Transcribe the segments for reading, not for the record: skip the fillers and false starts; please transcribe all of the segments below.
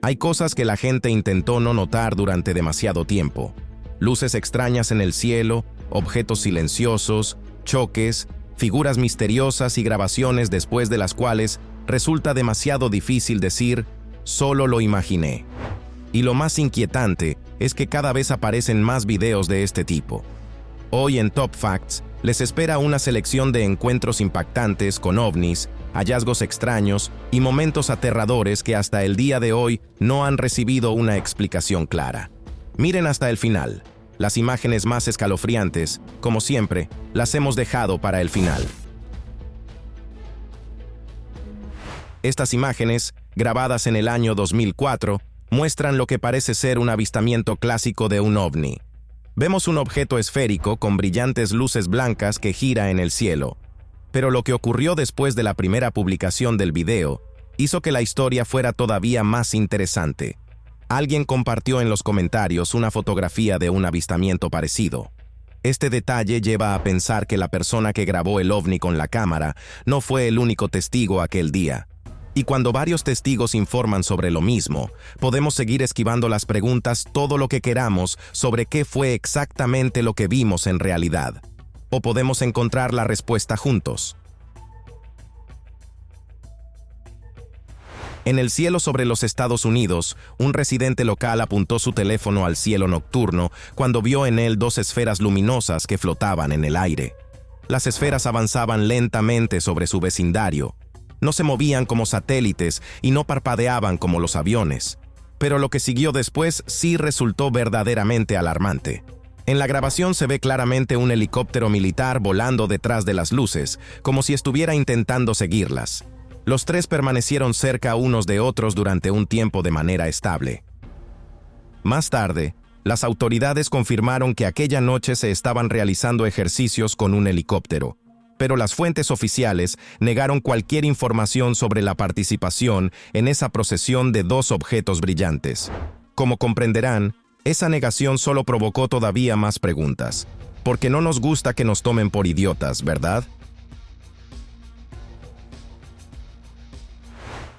Hay cosas que la gente intentó no notar durante demasiado tiempo. Luces extrañas en el cielo, objetos silenciosos, choques, figuras misteriosas y grabaciones después de las cuales resulta demasiado difícil decir, solo lo imaginé. Y lo más inquietante es que cada vez aparecen más videos de este tipo. Hoy en Top Facts les espera una selección de encuentros impactantes con ovnis, hallazgos extraños y momentos aterradores que hasta el día de hoy no han recibido una explicación clara. Miren hasta el final. Las imágenes más escalofriantes, como siempre, las hemos dejado para el final. Estas imágenes, grabadas en el año 2004, muestran lo que parece ser un avistamiento clásico de un ovni. Vemos un objeto esférico con brillantes luces blancas que gira en el cielo. Pero lo que ocurrió después de la primera publicación del video hizo que la historia fuera todavía más interesante. Alguien compartió en los comentarios una fotografía de un avistamiento parecido. Este detalle lleva a pensar que la persona que grabó el ovni con la cámara no fue el único testigo aquel día. Y cuando varios testigos informan sobre lo mismo, podemos seguir esquivando las preguntas todo lo que queramos sobre qué fue exactamente lo que vimos en realidad. O podemos encontrar la respuesta juntos. En el cielo sobre los Estados Unidos, un residente local apuntó su teléfono al cielo nocturno cuando vio en él dos esferas luminosas que flotaban en el aire. Las esferas avanzaban lentamente sobre su vecindario. No se movían como satélites y no parpadeaban como los aviones. Pero lo que siguió después sí resultó verdaderamente alarmante. En la grabación se ve claramente un helicóptero militar volando detrás de las luces, como si estuviera intentando seguirlas. Los tres permanecieron cerca unos de otros durante un tiempo de manera estable. Más tarde, las autoridades confirmaron que aquella noche se estaban realizando ejercicios con un helicóptero, pero las fuentes oficiales negaron cualquier información sobre la participación en esa procesión de dos objetos brillantes. Como comprenderán, esa negación solo provocó todavía más preguntas, porque no nos gusta que nos tomen por idiotas, ¿verdad?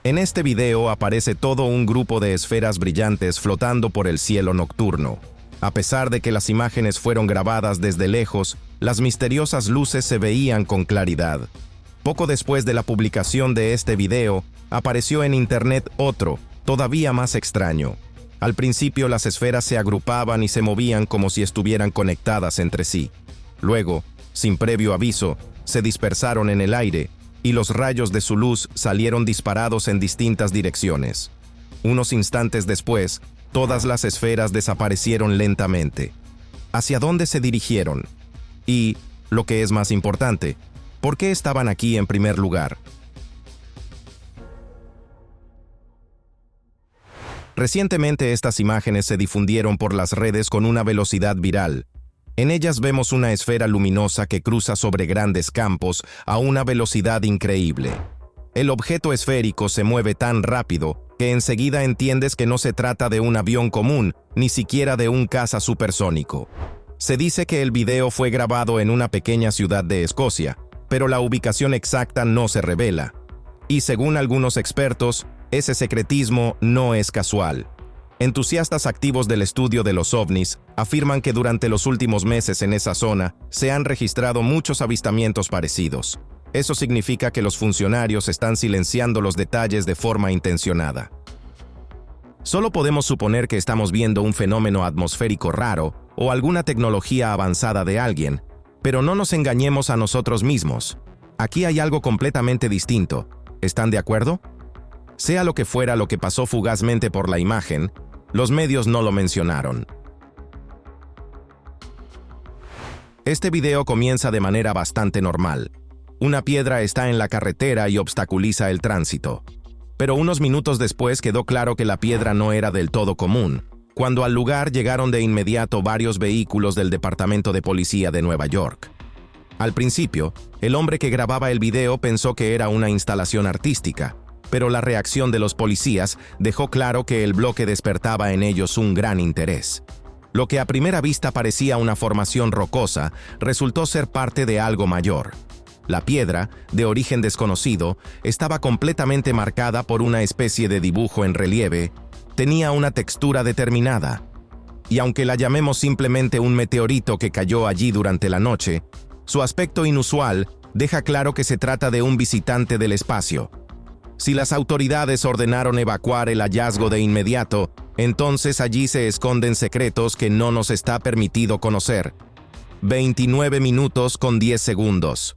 En este video aparece todo un grupo de esferas brillantes flotando por el cielo nocturno. A pesar de que las imágenes fueron grabadas desde lejos, las misteriosas luces se veían con claridad. Poco después de la publicación de este video, apareció en internet otro, todavía más extraño. Al principio las esferas se agrupaban y se movían como si estuvieran conectadas entre sí. Luego, sin previo aviso, se dispersaron en el aire y los rayos de su luz salieron disparados en distintas direcciones. Unos instantes después, todas las esferas desaparecieron lentamente. ¿Hacia dónde se dirigieron? Y, lo que es más importante, ¿por qué estaban aquí en primer lugar? Recientemente estas imágenes se difundieron por las redes con una velocidad viral. En ellas vemos una esfera luminosa que cruza sobre grandes campos a una velocidad increíble. El objeto esférico se mueve tan rápido que enseguida entiendes que no se trata de un avión común, ni siquiera de un caza supersónico. Se dice que el video fue grabado en una pequeña ciudad de Escocia, pero la ubicación exacta no se revela. Y según algunos expertos, ese secretismo no es casual. Entusiastas activos del estudio de los ovnis afirman que durante los últimos meses en esa zona se han registrado muchos avistamientos parecidos. Eso significa que los funcionarios están silenciando los detalles de forma intencionada. Solo podemos suponer que estamos viendo un fenómeno atmosférico raro o alguna tecnología avanzada de alguien, pero no nos engañemos a nosotros mismos. Aquí hay algo completamente distinto. ¿Están de acuerdo? Sea lo que fuera lo que pasó fugazmente por la imagen, los medios no lo mencionaron. Este video comienza de manera bastante normal. Una piedra está en la carretera y obstaculiza el tránsito. Pero unos minutos después quedó claro que la piedra no era del todo común, cuando al lugar llegaron de inmediato varios vehículos del Departamento de Policía de Nueva York. Al principio, el hombre que grababa el video pensó que era una instalación artística, pero la reacción de los policías dejó claro que el bloque despertaba en ellos un gran interés. Lo que a primera vista parecía una formación rocosa, resultó ser parte de algo mayor. La piedra, de origen desconocido, estaba completamente marcada por una especie de dibujo en relieve, tenía una textura determinada. Y aunque la llamemos simplemente un meteorito que cayó allí durante la noche, su aspecto inusual deja claro que se trata de un visitante del espacio. Si las autoridades ordenaron evacuar el hallazgo de inmediato, entonces allí se esconden secretos que no nos está permitido conocer. 29 minutos con 10 segundos.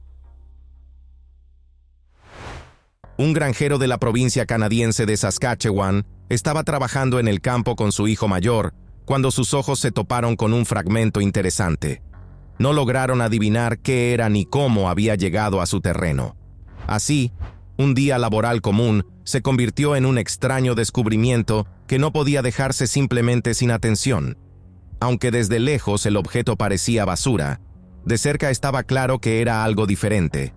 Un granjero de la provincia canadiense de Saskatchewan estaba trabajando en el campo con su hijo mayor cuando sus ojos se toparon con un fragmento interesante. No lograron adivinar qué era ni cómo había llegado a su terreno. Así, un día laboral común se convirtió en un extraño descubrimiento que no podía dejarse simplemente sin atención. Aunque desde lejos el objeto parecía basura, de cerca estaba claro que era algo diferente.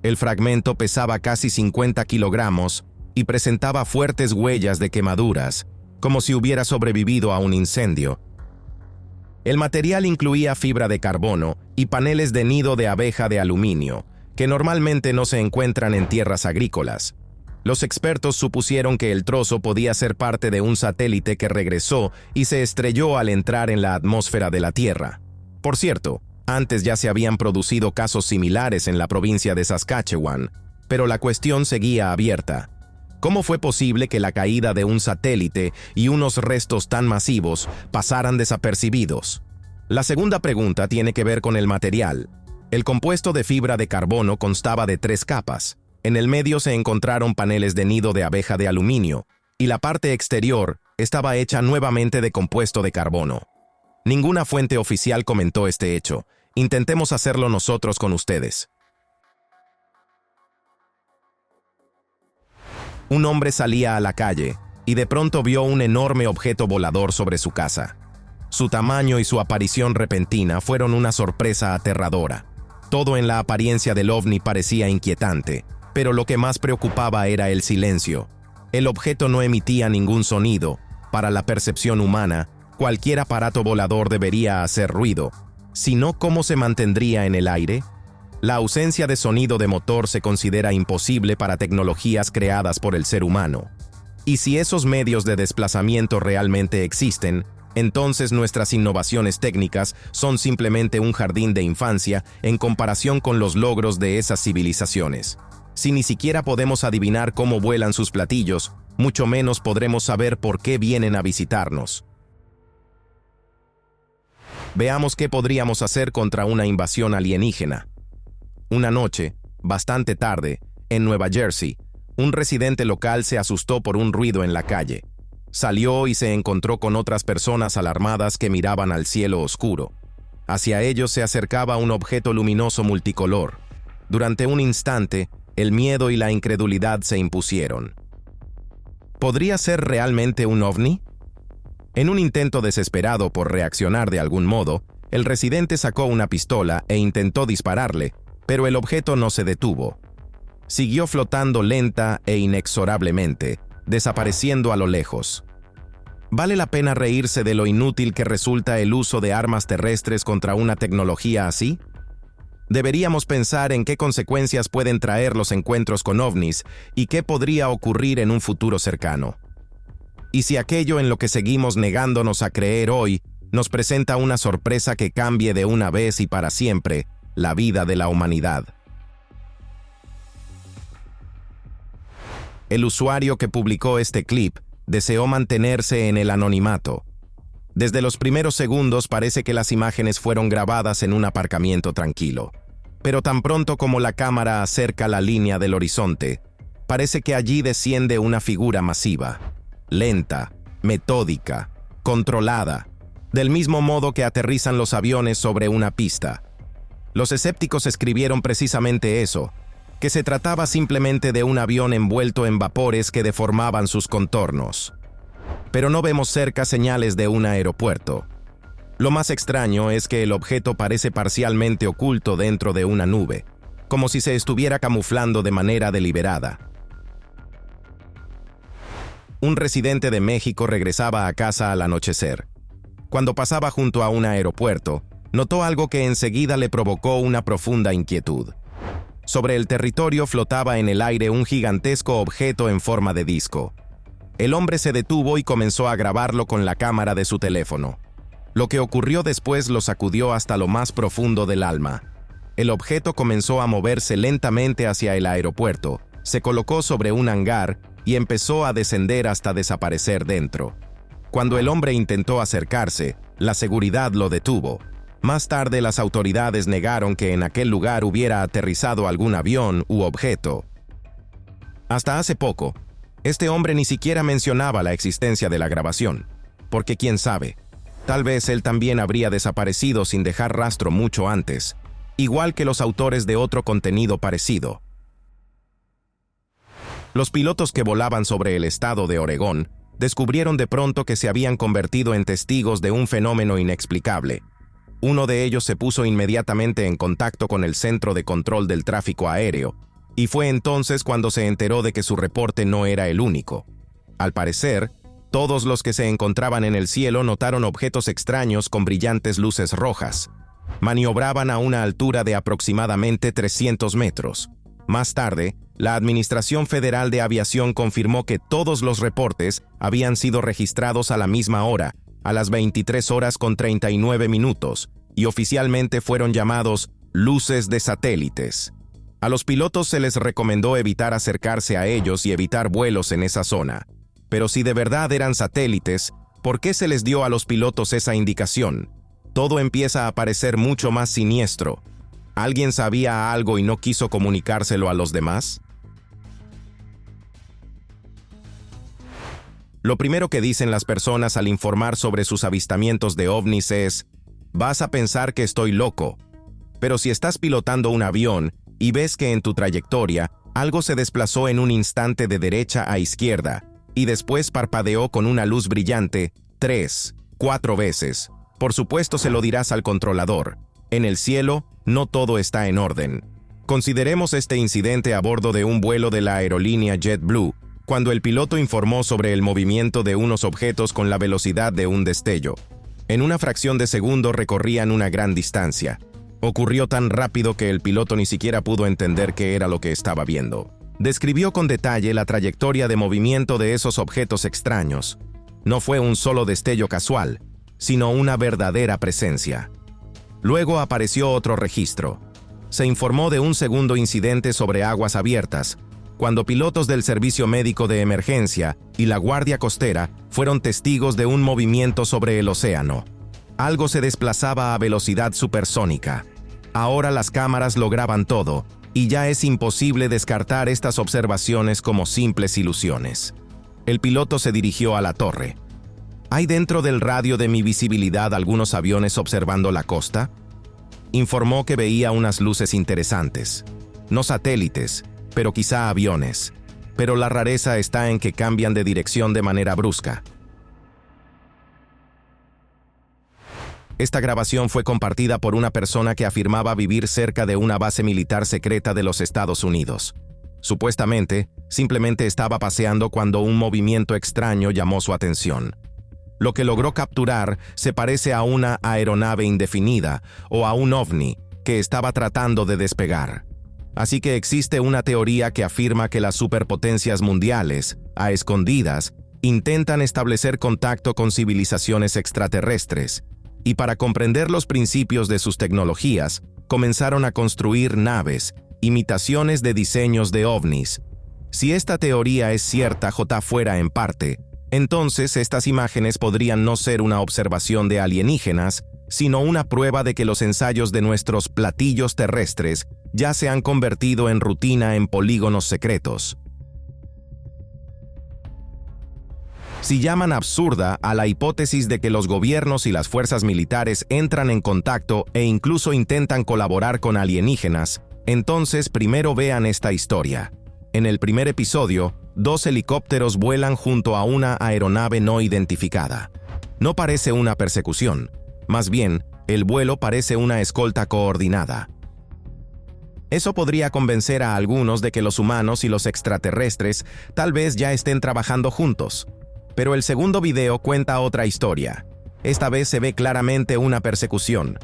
El fragmento pesaba casi 50 kilogramos y presentaba fuertes huellas de quemaduras, como si hubiera sobrevivido a un incendio. El material incluía fibra de carbono y paneles de nido de abeja de aluminio, que normalmente no se encuentran en tierras agrícolas. Los expertos supusieron que el trozo podía ser parte de un satélite que regresó y se estrelló al entrar en la atmósfera de la Tierra. Por cierto, antes ya se habían producido casos similares en la provincia de Saskatchewan, pero la cuestión seguía abierta. ¿Cómo fue posible que la caída de un satélite y unos restos tan masivos pasaran desapercibidos? La segunda pregunta tiene que ver con el material. El compuesto de fibra de carbono constaba de 3 capas. En el medio se encontraron paneles de nido de abeja de aluminio, y la parte exterior estaba hecha nuevamente de compuesto de carbono. Ninguna fuente oficial comentó este hecho. Intentemos hacerlo nosotros con ustedes. Un hombre salía a la calle y de pronto vio un enorme objeto volador sobre su casa. Su tamaño y su aparición repentina fueron una sorpresa aterradora. Todo en la apariencia del ovni parecía inquietante, pero lo que más preocupaba era el silencio. El objeto no emitía ningún sonido. Para la percepción humana, cualquier aparato volador debería hacer ruido. Si no, ¿cómo se mantendría en el aire? La ausencia de sonido de motor se considera imposible para tecnologías creadas por el ser humano. Y si esos medios de desplazamiento realmente existen, entonces nuestras innovaciones técnicas son simplemente un jardín de infancia en comparación con los logros de esas civilizaciones. Si ni siquiera podemos adivinar cómo vuelan sus platillos, mucho menos podremos saber por qué vienen a visitarnos. Veamos qué podríamos hacer contra una invasión alienígena. Una noche, bastante tarde, en Nueva Jersey, un residente local se asustó por un ruido en la calle. Salió y se encontró con otras personas alarmadas que miraban al cielo oscuro. Hacia ellos se acercaba un objeto luminoso multicolor. Durante un instante, el miedo y la incredulidad se impusieron. ¿Podría ser realmente un ovni? En un intento desesperado por reaccionar de algún modo, el residente sacó una pistola e intentó dispararle, pero el objeto no se detuvo. Siguió flotando lenta e inexorablemente, desapareciendo a lo lejos. ¿Vale la pena reírse de lo inútil que resulta el uso de armas terrestres contra una tecnología así? Deberíamos pensar en qué consecuencias pueden traer los encuentros con ovnis y qué podría ocurrir en un futuro cercano. Y si aquello en lo que seguimos negándonos a creer hoy nos presenta una sorpresa que cambie de una vez y para siempre la vida de la humanidad. El usuario que publicó este clip deseó mantenerse en el anonimato. Desde los primeros segundos parece que las imágenes fueron grabadas en un aparcamiento tranquilo. Pero tan pronto como la cámara acerca la línea del horizonte, parece que allí desciende una figura masiva, lenta, metódica, controlada, del mismo modo que aterrizan los aviones sobre una pista. Los escépticos escribieron precisamente eso, que se trataba simplemente de un avión envuelto en vapores que deformaban sus contornos. Pero no vemos cerca señales de un aeropuerto. Lo más extraño es que el objeto parece parcialmente oculto dentro de una nube, como si se estuviera camuflando de manera deliberada. Un residente de México regresaba a casa al anochecer. Cuando pasaba junto a un aeropuerto, notó algo que enseguida le provocó una profunda inquietud. Sobre el territorio flotaba en el aire un gigantesco objeto en forma de disco. El hombre se detuvo y comenzó a grabarlo con la cámara de su teléfono. Lo que ocurrió después lo sacudió hasta lo más profundo del alma. El objeto comenzó a moverse lentamente hacia el aeropuerto, se colocó sobre un hangar y empezó a descender hasta desaparecer dentro. Cuando el hombre intentó acercarse, la seguridad lo detuvo. Más tarde, las autoridades negaron que en aquel lugar hubiera aterrizado algún avión u objeto. Hasta hace poco, este hombre ni siquiera mencionaba la existencia de la grabación, porque quién sabe, tal vez él también habría desaparecido sin dejar rastro mucho antes, igual que los autores de otro contenido parecido. Los pilotos que volaban sobre el estado de Oregón descubrieron de pronto que se habían convertido en testigos de un fenómeno inexplicable. Uno de ellos se puso inmediatamente en contacto con el Centro de Control del Tráfico Aéreo, y fue entonces cuando se enteró de que su reporte no era el único. Al parecer, todos los que se encontraban en el cielo notaron objetos extraños con brillantes luces rojas. Maniobraban a una altura de aproximadamente 300 metros. Más tarde, la Administración Federal de Aviación confirmó que todos los reportes habían sido registrados a la misma hora, a las 23:39, y oficialmente fueron llamados luces de satélites. A los pilotos se les recomendó evitar acercarse a ellos y evitar vuelos en esa zona. Pero si de verdad eran satélites, ¿por qué se les dio a los pilotos esa indicación? Todo empieza a parecer mucho más siniestro. ¿Alguien sabía algo y no quiso comunicárselo a los demás? Lo primero que dicen las personas al informar sobre sus avistamientos de ovnis es: vas a pensar que estoy loco. Pero si estás pilotando un avión y ves que en tu trayectoria algo se desplazó en un instante de derecha a izquierda y después parpadeó con una luz brillante 3, 4 veces, por supuesto se lo dirás al controlador. En el cielo, no todo está en orden. Consideremos este incidente a bordo de un vuelo de la aerolínea JetBlue, cuando el piloto informó sobre el movimiento de unos objetos con la velocidad de un destello. En una fracción de segundo recorrían una gran distancia. Ocurrió tan rápido que el piloto ni siquiera pudo entender qué era lo que estaba viendo. Describió con detalle la trayectoria de movimiento de esos objetos extraños. No fue un solo destello casual, sino una verdadera presencia. Luego apareció otro registro. Se informó de un segundo incidente sobre aguas abiertas, cuando pilotos del Servicio Médico de Emergencia y la Guardia Costera fueron testigos de un movimiento sobre el océano. Algo se desplazaba a velocidad supersónica. Ahora las cámaras lo graban todo, y ya es imposible descartar estas observaciones como simples ilusiones. El piloto se dirigió a la torre. ¿Hay dentro del radio de mi visibilidad algunos aviones observando la costa? Informó que veía unas luces interesantes. No satélites, pero quizá aviones. Pero la rareza está en que cambian de dirección de manera brusca. Esta grabación fue compartida por una persona que afirmaba vivir cerca de una base militar secreta de los Estados Unidos. Supuestamente, simplemente estaba paseando cuando un movimiento extraño llamó su atención. Lo que logró capturar se parece a una aeronave indefinida o a un ovni que estaba tratando de despegar. Así que existe una teoría que afirma que las superpotencias mundiales, a escondidas, intentan establecer contacto con civilizaciones extraterrestres, y para comprender los principios de sus tecnologías, comenzaron a construir naves, imitaciones de diseños de ovnis. Si esta teoría es cierta, fuera en parte, entonces estas imágenes podrían no ser una observación de alienígenas, sino una prueba de que los ensayos de nuestros platillos terrestres ya se han convertido en rutina en polígonos secretos. Si llaman absurda a la hipótesis de que los gobiernos y las fuerzas militares entran en contacto e incluso intentan colaborar con alienígenas, entonces primero vean esta historia. En el primer episodio, 2 helicópteros vuelan junto a una aeronave no identificada. No parece una persecución, más bien, el vuelo parece una escolta coordinada. Eso podría convencer a algunos de que los humanos y los extraterrestres tal vez ya estén trabajando juntos. Pero el segundo video cuenta otra historia. Esta vez se ve claramente una persecución.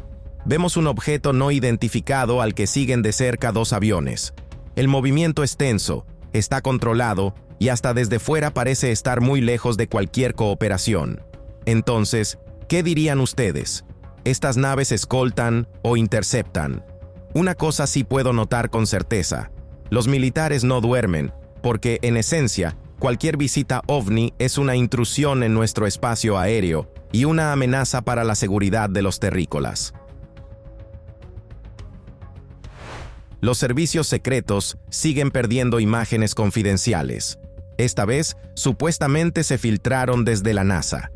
Vemos un objeto no identificado al que siguen de cerca 2 aviones. El movimiento es tenso, está controlado y hasta desde fuera parece estar muy lejos de cualquier cooperación. Entonces, ¿qué dirían ustedes? ¿Estas naves escoltan o interceptan? Una cosa sí puedo notar con certeza. Los militares no duermen, porque, en esencia, cualquier visita ovni es una intrusión en nuestro espacio aéreo y una amenaza para la seguridad de los terrícolas. Los servicios secretos siguen perdiendo imágenes confidenciales. Esta vez, supuestamente se filtraron desde la NASA.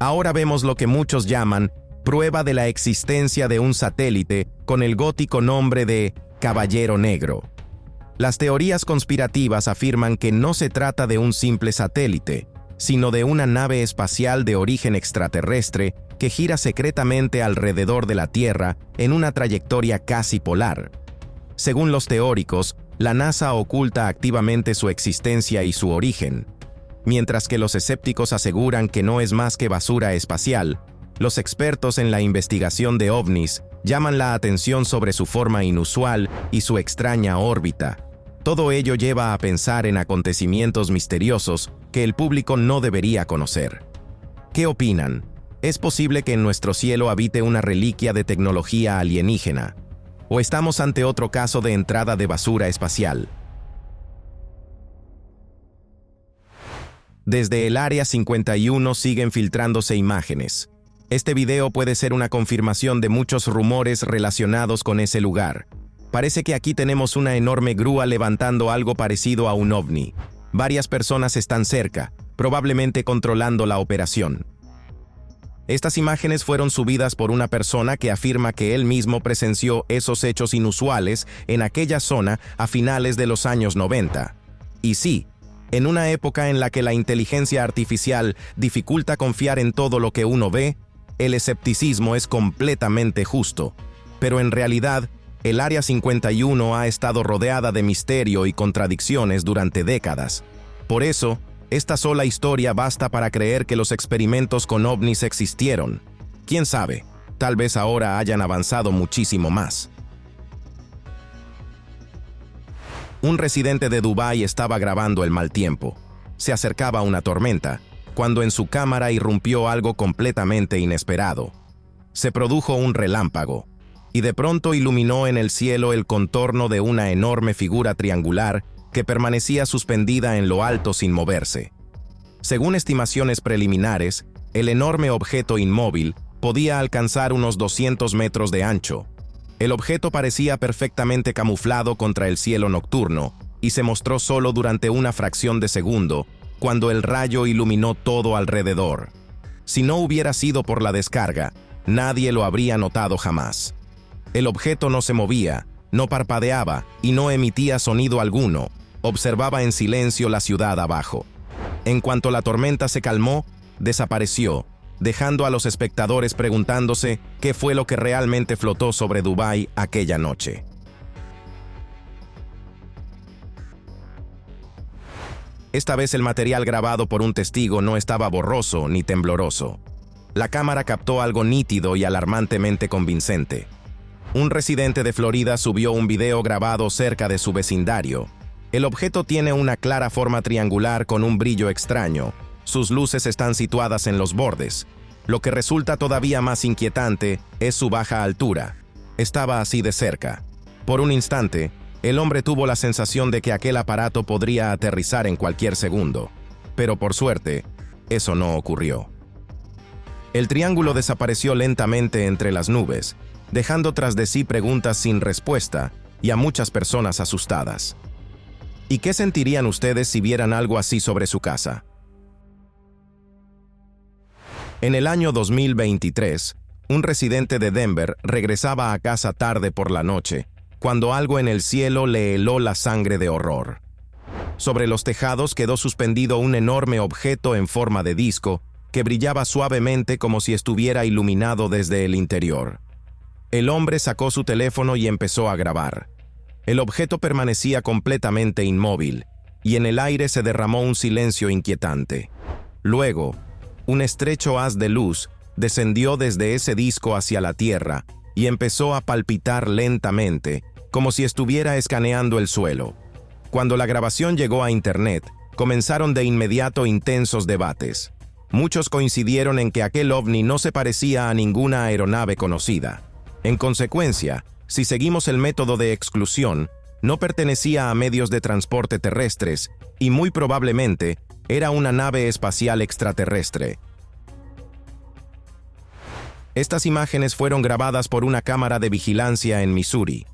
Ahora vemos lo que muchos llaman prueba de la existencia de un satélite con el gótico nombre de Caballero Negro. Las teorías conspirativas afirman que no se trata de un simple satélite, sino de una nave espacial de origen extraterrestre que gira secretamente alrededor de la Tierra en una trayectoria casi polar. Según los teóricos, la NASA oculta activamente su existencia y su origen. Mientras que los escépticos aseguran que no es más que basura espacial, los expertos en la investigación de ovnis llaman la atención sobre su forma inusual y su extraña órbita. Todo ello lleva a pensar en acontecimientos misteriosos que el público no debería conocer. ¿Qué opinan? ¿Es posible que en nuestro cielo habite una reliquia de tecnología alienígena? ¿O estamos ante otro caso de entrada de basura espacial? Desde el Área 51 siguen filtrándose imágenes. Este video puede ser una confirmación de muchos rumores relacionados con ese lugar. Parece que aquí tenemos una enorme grúa levantando algo parecido a un ovni. Varias personas están cerca, probablemente controlando la operación. Estas imágenes fueron subidas por una persona que afirma que él mismo presenció esos hechos inusuales en aquella zona a finales de los años 90. Y sí, en una época en la que la inteligencia artificial dificulta confiar en todo lo que uno ve, el escepticismo es completamente justo. Pero en realidad, el Área 51 ha estado rodeada de misterio y contradicciones durante décadas. Por eso, esta sola historia basta para creer que los experimentos con ovnis existieron. ¿Quién sabe? Tal vez ahora hayan avanzado muchísimo más. Un residente de Dubái estaba grabando el mal tiempo. Se acercaba una tormenta, cuando en su cámara irrumpió algo completamente inesperado. Se produjo un relámpago, y de pronto iluminó en el cielo el contorno de una enorme figura triangular que permanecía suspendida en lo alto sin moverse. Según estimaciones preliminares, el enorme objeto inmóvil podía alcanzar unos 200 metros de ancho. El objeto parecía perfectamente camuflado contra el cielo nocturno y se mostró solo durante una fracción de segundo, cuando el rayo iluminó todo alrededor. Si no hubiera sido por la descarga, nadie lo habría notado jamás. El objeto no se movía, no parpadeaba y no emitía sonido alguno. Observaba en silencio la ciudad abajo. En cuanto la tormenta se calmó, desapareció, dejando a los espectadores preguntándose qué fue lo que realmente flotó sobre Dubái aquella noche. Esta vez el material grabado por un testigo no estaba borroso ni tembloroso. La cámara captó algo nítido y alarmantemente convincente. Un residente de Florida subió un video grabado cerca de su vecindario. El objeto tiene una clara forma triangular con un brillo extraño. Sus luces están situadas en los bordes. Lo que resulta todavía más inquietante es su baja altura. Estaba así de cerca. Por un instante, el hombre tuvo la sensación de que aquel aparato podría aterrizar en cualquier segundo. Pero por suerte, eso no ocurrió. El triángulo desapareció lentamente entre las nubes, dejando tras de sí preguntas sin respuesta y a muchas personas asustadas. ¿Y qué sentirían ustedes si vieran algo así sobre su casa? En el año 2023, un residente de Denver regresaba a casa tarde por la noche, cuando algo en el cielo le heló la sangre de horror. Sobre los tejados quedó suspendido un enorme objeto en forma de disco que brillaba suavemente como si estuviera iluminado desde el interior. El hombre sacó su teléfono y empezó a grabar. El objeto permanecía completamente inmóvil, y en el aire se derramó un silencio inquietante. Luego, un estrecho haz de luz descendió desde ese disco hacia la Tierra y empezó a palpitar lentamente, como si estuviera escaneando el suelo. Cuando la grabación llegó a Internet, comenzaron de inmediato intensos debates. Muchos coincidieron en que aquel ovni no se parecía a ninguna aeronave conocida. En consecuencia, si seguimos el método de exclusión, no pertenecía a medios de transporte terrestres y muy probablemente era una nave espacial extraterrestre. Estas imágenes fueron grabadas por una cámara de vigilancia en Missouri.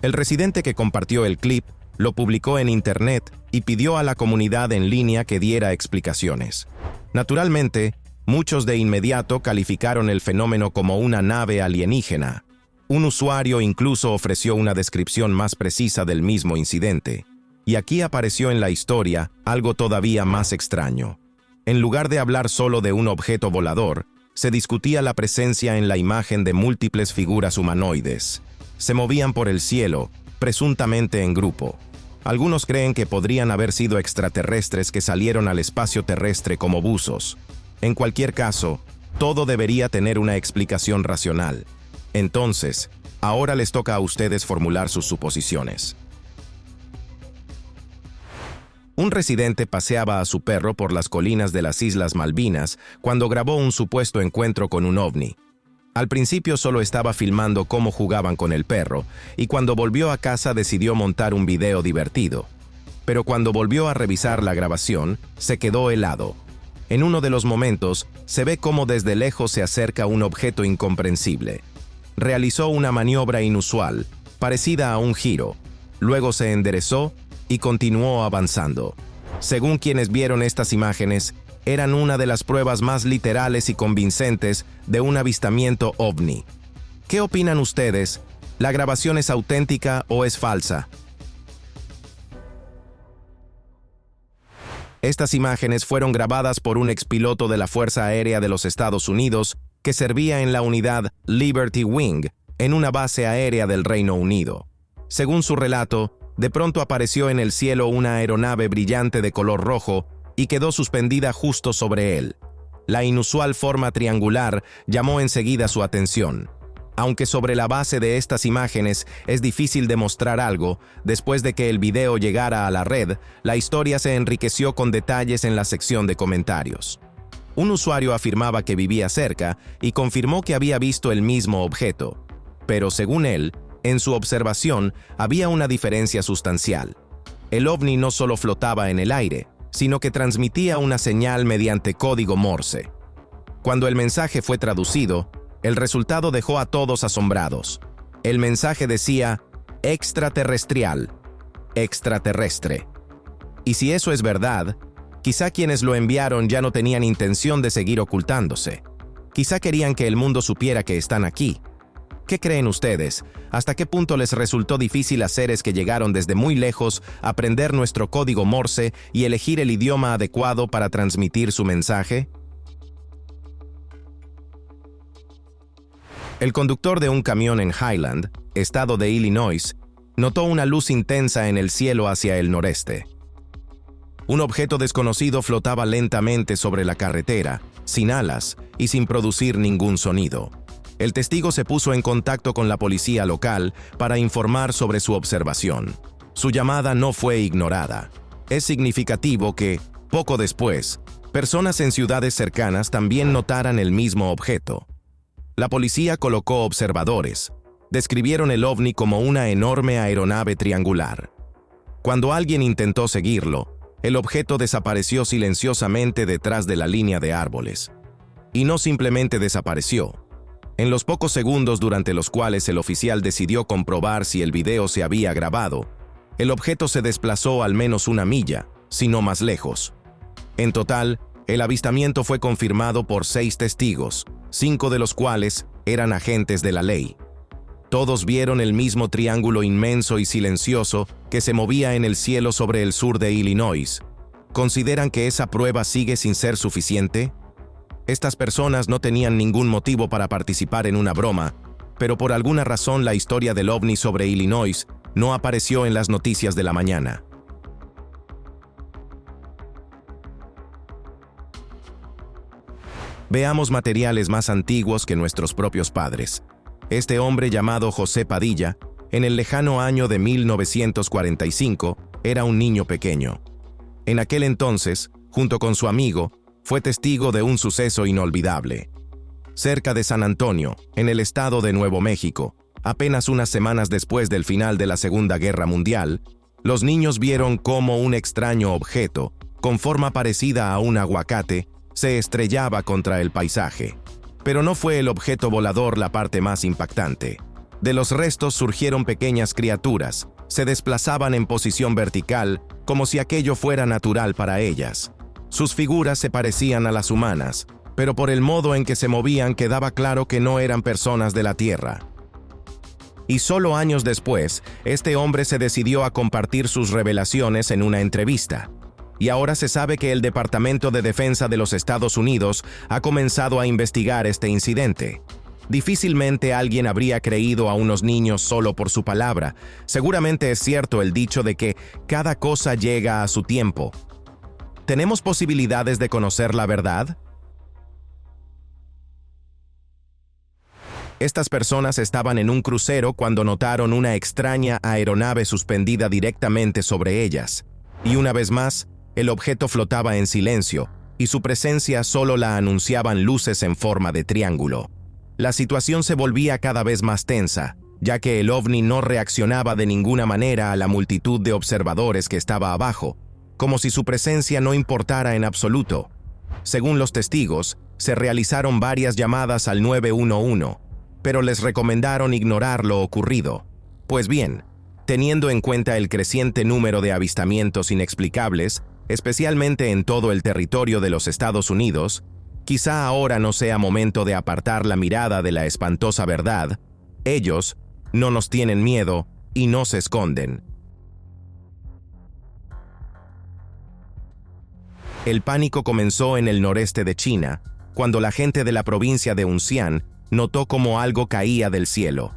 El residente que compartió el clip lo publicó en Internet y pidió a la comunidad en línea que diera explicaciones. Naturalmente, muchos de inmediato calificaron el fenómeno como una nave alienígena. Un usuario incluso ofreció una descripción más precisa del mismo incidente. Y aquí apareció en la historia algo todavía más extraño. En lugar de hablar solo de un objeto volador, se discutía la presencia en la imagen de múltiples figuras humanoides. Se movían por el cielo, presuntamente en grupo. Algunos creen que podrían haber sido extraterrestres que salieron al espacio terrestre como buzos. En cualquier caso, todo debería tener una explicación racional. Entonces, ahora les toca a ustedes formular sus suposiciones. Un residente paseaba a su perro por las colinas de las Islas Malvinas cuando grabó un supuesto encuentro con un ovni. Al principio solo estaba filmando cómo jugaban con el perro, y cuando volvió a casa decidió montar un video divertido. Pero cuando volvió a revisar la grabación, se quedó helado. En uno de los momentos, se ve cómo desde lejos se acerca un objeto incomprensible. Realizó una maniobra inusual, parecida a un giro. Luego se enderezó y continuó avanzando. Según quienes vieron estas imágenes, eran una de las pruebas más literales y convincentes de un avistamiento ovni. ¿Qué opinan ustedes? ¿La grabación es auténtica o es falsa? Estas imágenes fueron grabadas por un expiloto de la Fuerza Aérea de los Estados Unidos que servía en la unidad Liberty Wing, en una base aérea del Reino Unido. Según su relato, de pronto apareció en el cielo una aeronave brillante de color rojo y quedó suspendida justo sobre él. La inusual forma triangular llamó enseguida su atención. Aunque sobre la base de estas imágenes es difícil demostrar algo, después de que el video llegara a la red, la historia se enriqueció con detalles en la sección de comentarios. Un usuario afirmaba que vivía cerca y confirmó que había visto el mismo objeto. Pero según él, en su observación había una diferencia sustancial. El ovni no solo flotaba en el aire, sino que transmitía una señal mediante código Morse. Cuando el mensaje fue traducido, el resultado dejó a todos asombrados. El mensaje decía extraterrestrial, extraterrestre. Y si eso es verdad, quizá quienes lo enviaron ya no tenían intención de seguir ocultándose. Quizá querían que el mundo supiera que están aquí. ¿Qué creen ustedes? ¿Hasta qué punto les resultó difícil a seres que llegaron desde muy lejos aprender nuestro código Morse y elegir el idioma adecuado para transmitir su mensaje? El conductor de un camión en Highland, estado de Illinois, notó una luz intensa en el cielo hacia el noreste. Un objeto desconocido flotaba lentamente sobre la carretera, sin alas y sin producir ningún sonido. El testigo se puso en contacto con la policía local para informar sobre su observación. Su llamada no fue ignorada. Es significativo que, poco después, personas en ciudades cercanas también notaran el mismo objeto. La policía colocó observadores. Describieron el ovni como una enorme aeronave triangular. Cuando alguien intentó seguirlo, el objeto desapareció silenciosamente detrás de la línea de árboles. Y no simplemente desapareció. En los pocos segundos durante los cuales el oficial decidió comprobar si el video se había grabado, el objeto se desplazó al menos una milla, si no más lejos. En total, el avistamiento fue confirmado por 6 testigos, 5 de los cuales eran agentes de la ley. Todos vieron el mismo triángulo inmenso y silencioso que se movía en el cielo sobre el sur de Illinois. ¿Consideran que esa prueba sigue sin ser suficiente? Estas personas no tenían ningún motivo para participar en una broma, pero por alguna razón la historia del ovni sobre Illinois no apareció en las noticias de la mañana. Veamos materiales más antiguos que nuestros propios padres. Este hombre llamado José Padilla, en el lejano año de 1945, era un niño pequeño. En aquel entonces, junto con su amigo, fue testigo de un suceso inolvidable. Cerca de San Antonio, en el estado de Nuevo México, apenas unas semanas después del final de la Segunda Guerra Mundial, los niños vieron cómo un extraño objeto, con forma parecida a un aguacate, se estrellaba contra el paisaje. Pero no fue el objeto volador la parte más impactante. De los restos surgieron pequeñas criaturas, se desplazaban en posición vertical, como si aquello fuera natural para ellas. Sus figuras se parecían a las humanas, pero por el modo en que se movían quedaba claro que no eran personas de la Tierra. Y solo años después, este hombre se decidió a compartir sus revelaciones en una entrevista. Y ahora se sabe que el Departamento de Defensa de los Estados Unidos ha comenzado a investigar este incidente. Difícilmente alguien habría creído a unos niños solo por su palabra. Seguramente es cierto el dicho de que cada cosa llega a su tiempo. ¿Tenemos posibilidades de conocer la verdad? Estas personas estaban en un crucero cuando notaron una extraña aeronave suspendida directamente sobre ellas. Y una vez más, el objeto flotaba en silencio, y su presencia solo la anunciaban luces en forma de triángulo. La situación se volvía cada vez más tensa, ya que el ovni no reaccionaba de ninguna manera a la multitud de observadores que estaba abajo, como si su presencia no importara en absoluto. Según los testigos, se realizaron varias llamadas al 911, pero les recomendaron ignorar lo ocurrido. Pues bien, teniendo en cuenta el creciente número de avistamientos inexplicables, especialmente en todo el territorio de los Estados Unidos, quizá ahora no sea momento de apartar la mirada de la espantosa verdad. Ellos no nos tienen miedo y no se esconden. El pánico comenzó en el noreste de China, cuando la gente de la provincia de Hunxian notó como algo caía del cielo.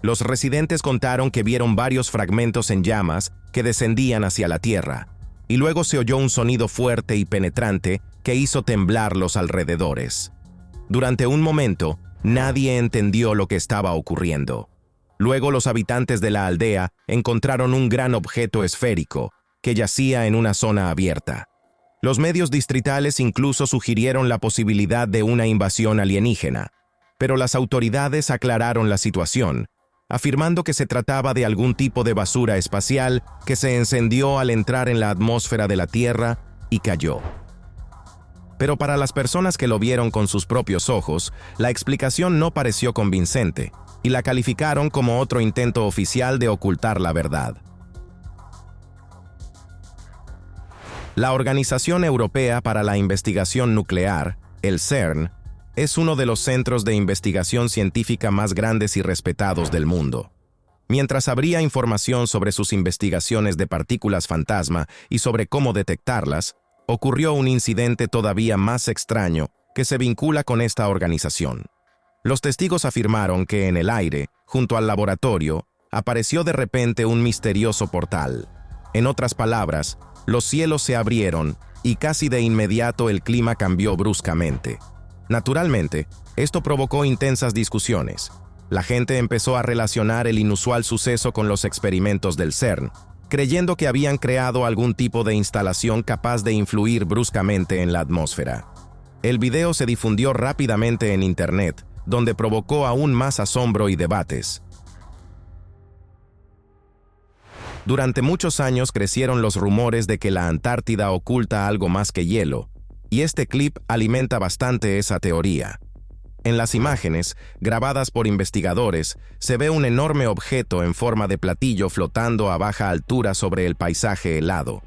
Los residentes contaron que vieron varios fragmentos en llamas que descendían hacia la tierra, y luego se oyó un sonido fuerte y penetrante que hizo temblar los alrededores. Durante un momento, nadie entendió lo que estaba ocurriendo. Luego los habitantes de la aldea encontraron un gran objeto esférico que yacía en una zona abierta. Los medios distritales incluso sugirieron la posibilidad de una invasión alienígena, pero las autoridades aclararon la situación, afirmando que se trataba de algún tipo de basura espacial que se encendió al entrar en la atmósfera de la Tierra y cayó. Pero para las personas que lo vieron con sus propios ojos, la explicación no pareció convincente, y la calificaron como otro intento oficial de ocultar la verdad. La Organización Europea para la Investigación Nuclear, el CERN, es uno de los centros de investigación científica más grandes y respetados del mundo. Mientras habría información sobre sus investigaciones de partículas fantasma y sobre cómo detectarlas, ocurrió un incidente todavía más extraño que se vincula con esta organización. Los testigos afirmaron que en el aire, junto al laboratorio, apareció de repente un misterioso portal. En otras palabras, los cielos se abrieron y casi de inmediato el clima cambió bruscamente. Naturalmente, esto provocó intensas discusiones. La gente empezó a relacionar el inusual suceso con los experimentos del CERN, creyendo que habían creado algún tipo de instalación capaz de influir bruscamente en la atmósfera. El video se difundió rápidamente en Internet, donde provocó aún más asombro y debates. Durante muchos años crecieron los rumores de que la Antártida oculta algo más que hielo, y este clip alimenta bastante esa teoría. En las imágenes, grabadas por investigadores, se ve un enorme objeto en forma de platillo flotando a baja altura sobre el paisaje helado.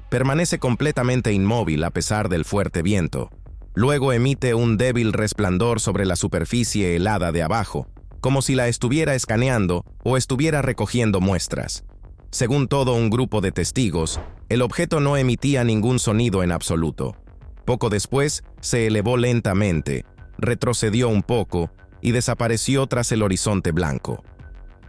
Permanece completamente inmóvil a pesar del fuerte viento. Luego emite un débil resplandor sobre la superficie helada de abajo, como si la estuviera escaneando o estuviera recogiendo muestras. Según todo un grupo de testigos, el objeto no emitía ningún sonido en absoluto. Poco después, se elevó lentamente, retrocedió un poco y desapareció tras el horizonte blanco.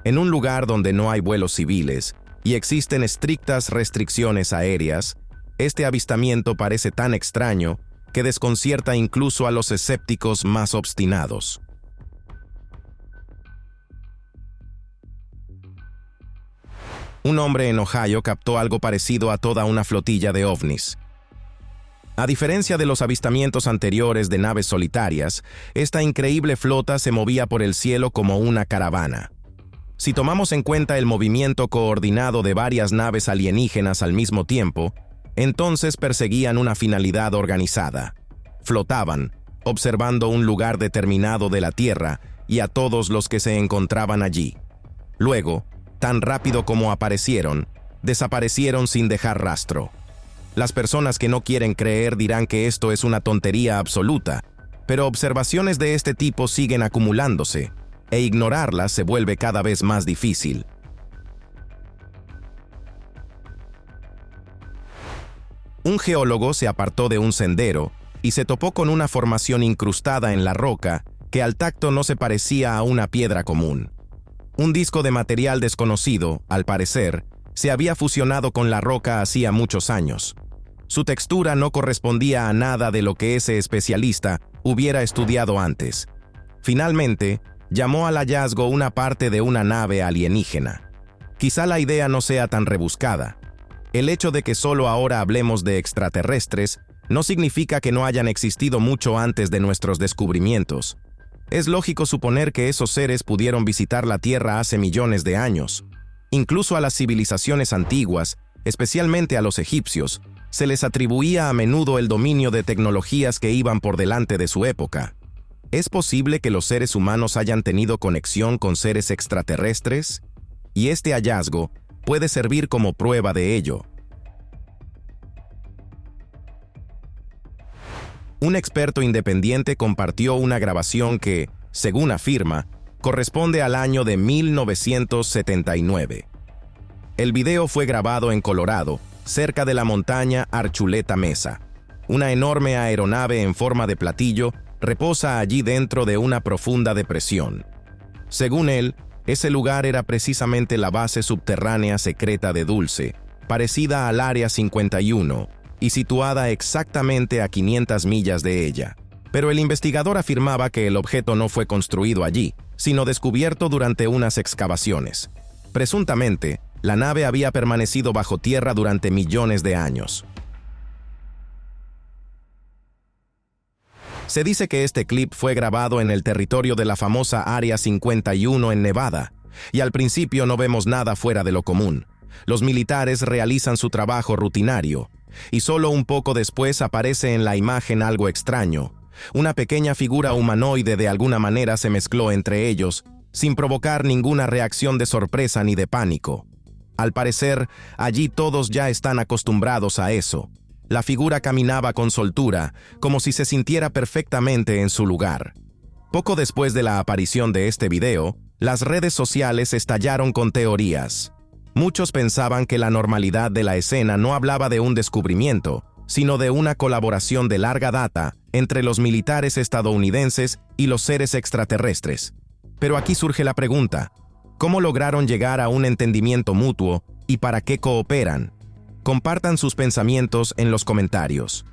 En un lugar donde no hay vuelos civiles y existen estrictas restricciones aéreas, este avistamiento parece tan extraño que desconcierta incluso a los escépticos más obstinados. Un hombre en Ohio captó algo parecido a toda una flotilla de ovnis. A diferencia de los avistamientos anteriores de naves solitarias, esta increíble flota se movía por el cielo como una caravana. Si tomamos en cuenta el movimiento coordinado de varias naves alienígenas al mismo tiempo, entonces perseguían una finalidad organizada. Flotaban, observando un lugar determinado de la Tierra y a todos los que se encontraban allí. Luego, tan rápido como aparecieron, desaparecieron sin dejar rastro. Las personas que no quieren creer dirán que esto es una tontería absoluta, pero observaciones de este tipo siguen acumulándose, e ignorarlas se vuelve cada vez más difícil. Un geólogo se apartó de un sendero y se topó con una formación incrustada en la roca que al tacto no se parecía a una piedra común. Un disco de material desconocido, al parecer, se había fusionado con la roca hacía muchos años. Su textura no correspondía a nada de lo que ese especialista hubiera estudiado antes. Finalmente, llamó al hallazgo una parte de una nave alienígena. Quizá la idea no sea tan rebuscada. El hecho de que solo ahora hablemos de extraterrestres no significa que no hayan existido mucho antes de nuestros descubrimientos. Es lógico suponer que esos seres pudieron visitar la Tierra hace millones de años. Incluso a las civilizaciones antiguas, especialmente a los egipcios, se les atribuía a menudo el dominio de tecnologías que iban por delante de su época. ¿Es posible que los seres humanos hayan tenido conexión con seres extraterrestres? Y este hallazgo puede servir como prueba de ello. Un experto independiente compartió una grabación que, según afirma, corresponde al año de 1979. El video fue grabado en Colorado, cerca de la montaña Archuleta Mesa. Una enorme aeronave en forma de platillo reposa allí dentro de una profunda depresión. Según él, ese lugar era precisamente la base subterránea secreta de Dulce, parecida al Área 51, y situada exactamente a 500 millas de ella. Pero el investigador afirmaba que el objeto no fue construido allí, sino descubierto durante unas excavaciones. Presuntamente, la nave había permanecido bajo tierra durante millones de años. Se dice que este clip fue grabado en el territorio de la famosa Área 51 en Nevada, y al principio no vemos nada fuera de lo común. Los militares realizan su trabajo rutinario, y solo un poco después aparece en la imagen algo extraño. Una pequeña figura humanoide de alguna manera se mezcló entre ellos, sin provocar ninguna reacción de sorpresa ni de pánico. Al parecer, allí todos ya están acostumbrados a eso. La figura caminaba con soltura, como si se sintiera perfectamente en su lugar. Poco después de la aparición de este video, las redes sociales estallaron con teorías. Muchos pensaban que la normalidad de la escena no hablaba de un descubrimiento, sino de una colaboración de larga data entre los militares estadounidenses y los seres extraterrestres. Pero aquí surge la pregunta: ¿cómo lograron llegar a un entendimiento mutuo y para qué cooperan? Compartan sus pensamientos en los comentarios.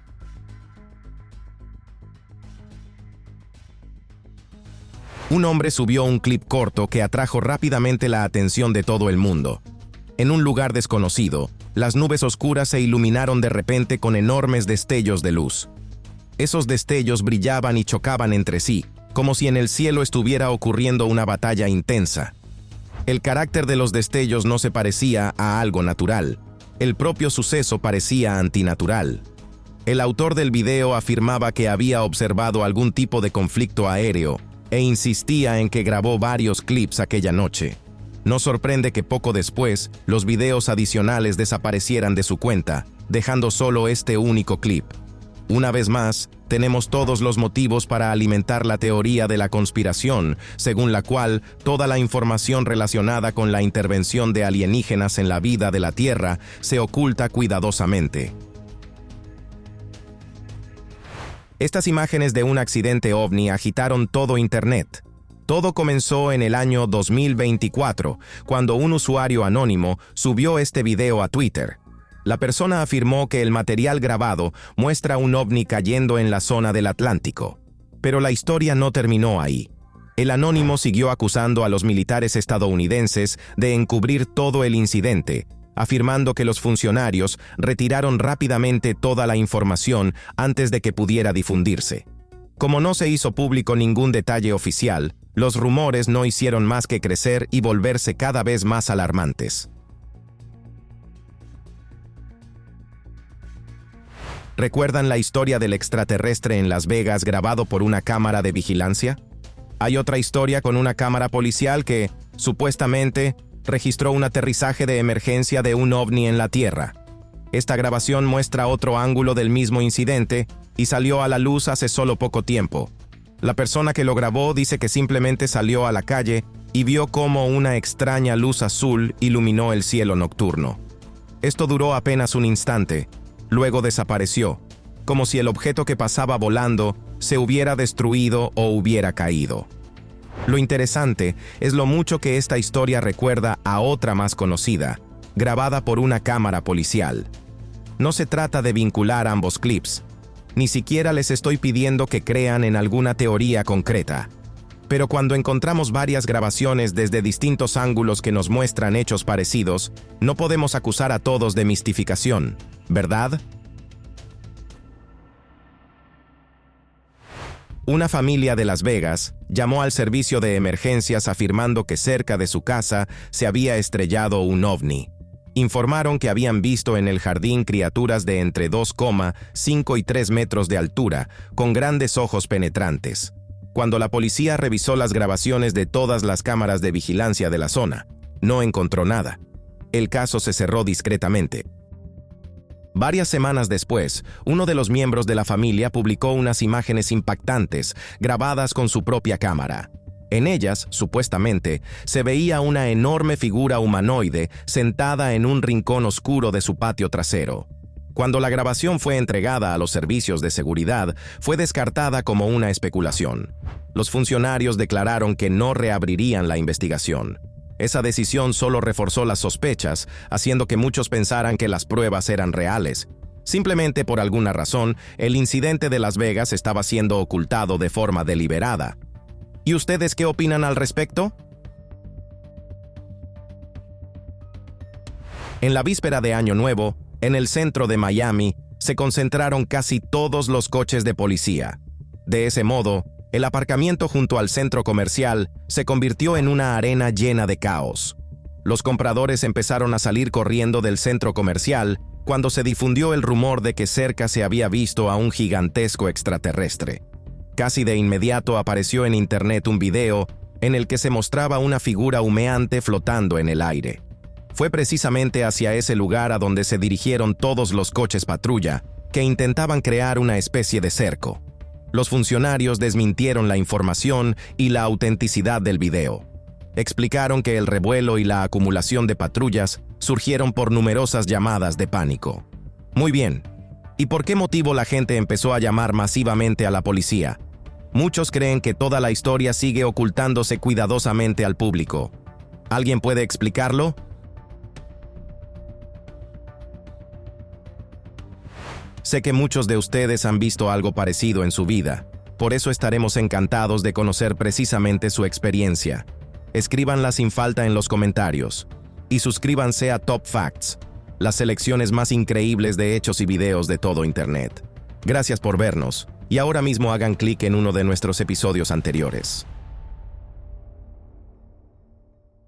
Un hombre subió un clip corto que atrajo rápidamente la atención de todo el mundo. En un lugar desconocido, las nubes oscuras se iluminaron de repente con enormes destellos de luz. Esos destellos brillaban y chocaban entre sí, como si en el cielo estuviera ocurriendo una batalla intensa. El carácter de los destellos no se parecía a algo natural. El propio suceso parecía antinatural. El autor del video afirmaba que había observado algún tipo de conflicto aéreo e insistía en que grabó varios clips aquella noche. No sorprende que poco después los videos adicionales desaparecieran de su cuenta, dejando solo este único clip. Una vez más, tenemos todos los motivos para alimentar la teoría de la conspiración, según la cual toda la información relacionada con la intervención de alienígenas en la vida de la Tierra se oculta cuidadosamente. Estas imágenes de un accidente ovni agitaron todo Internet. Todo comenzó en el año 2024, cuando un usuario anónimo subió este video a Twitter. La persona afirmó que el material grabado muestra un ovni cayendo en la zona del Atlántico. Pero la historia no terminó ahí. El anónimo siguió acusando a los militares estadounidenses de encubrir todo el incidente, afirmando que los funcionarios retiraron rápidamente toda la información antes de que pudiera difundirse. Como no se hizo público ningún detalle oficial, los rumores no hicieron más que crecer y volverse cada vez más alarmantes. ¿Recuerdan la historia del extraterrestre en Las Vegas grabado por una cámara de vigilancia? Hay otra historia con una cámara policial que, supuestamente, registró un aterrizaje de emergencia de un ovni en la Tierra. Esta grabación muestra otro ángulo del mismo incidente y salió a la luz hace solo poco tiempo. La persona que lo grabó dice que simplemente salió a la calle y vio cómo una extraña luz azul iluminó el cielo nocturno. Esto duró apenas un instante, luego desapareció, como si el objeto que pasaba volando se hubiera destruido o hubiera caído. Lo interesante es lo mucho que esta historia recuerda a otra más conocida, grabada por una cámara policial. No se trata de vincular ambos clips. Ni siquiera les estoy pidiendo que crean en alguna teoría concreta. Pero cuando encontramos varias grabaciones desde distintos ángulos que nos muestran hechos parecidos, no podemos acusar a todos de mistificación, ¿verdad? Una familia de Las Vegas llamó al servicio de emergencias afirmando que cerca de su casa se había estrellado un ovni. Informaron que habían visto en el jardín criaturas de entre 2,5 y 3 metros de altura, con grandes ojos penetrantes. Cuando la policía revisó las grabaciones de todas las cámaras de vigilancia de la zona, no encontró nada. El caso se cerró discretamente. Varias semanas después, uno de los miembros de la familia publicó unas imágenes impactantes, grabadas con su propia cámara. En ellas, supuestamente, se veía una enorme figura humanoide sentada en un rincón oscuro de su patio trasero. Cuando la grabación fue entregada a los servicios de seguridad, fue descartada como una especulación. Los funcionarios declararon que no reabrirían la investigación. Esa decisión solo reforzó las sospechas, haciendo que muchos pensaran que las pruebas eran reales. Simplemente por alguna razón, el incidente de Las Vegas estaba siendo ocultado de forma deliberada. ¿Y ustedes qué opinan al respecto? En la víspera de Año Nuevo, en el centro de Miami, se concentraron casi todos los coches de policía. De ese modo, el aparcamiento junto al centro comercial se convirtió en una arena llena de caos. Los compradores empezaron a salir corriendo del centro comercial cuando se difundió el rumor de que cerca se había visto a un gigantesco extraterrestre. Casi de inmediato apareció en internet un video en el que se mostraba una figura humeante flotando en el aire. Fue precisamente hacia ese lugar a donde se dirigieron todos los coches patrulla, que intentaban crear una especie de cerco. Los funcionarios desmintieron la información y la autenticidad del video. Explicaron que el revuelo y la acumulación de patrullas surgieron por numerosas llamadas de pánico. Muy bien. ¿Y por qué motivo la gente empezó a llamar masivamente a la policía? Muchos creen que toda la historia sigue ocultándose cuidadosamente al público. ¿Alguien puede explicarlo? Sé que muchos de ustedes han visto algo parecido en su vida, por eso estaremos encantados de conocer precisamente su experiencia. Escríbanla sin falta en los comentarios. Y suscríbanse a Top Facts, las selecciones más increíbles de hechos y videos de todo Internet. Gracias por vernos, y ahora mismo hagan clic en uno de nuestros episodios anteriores.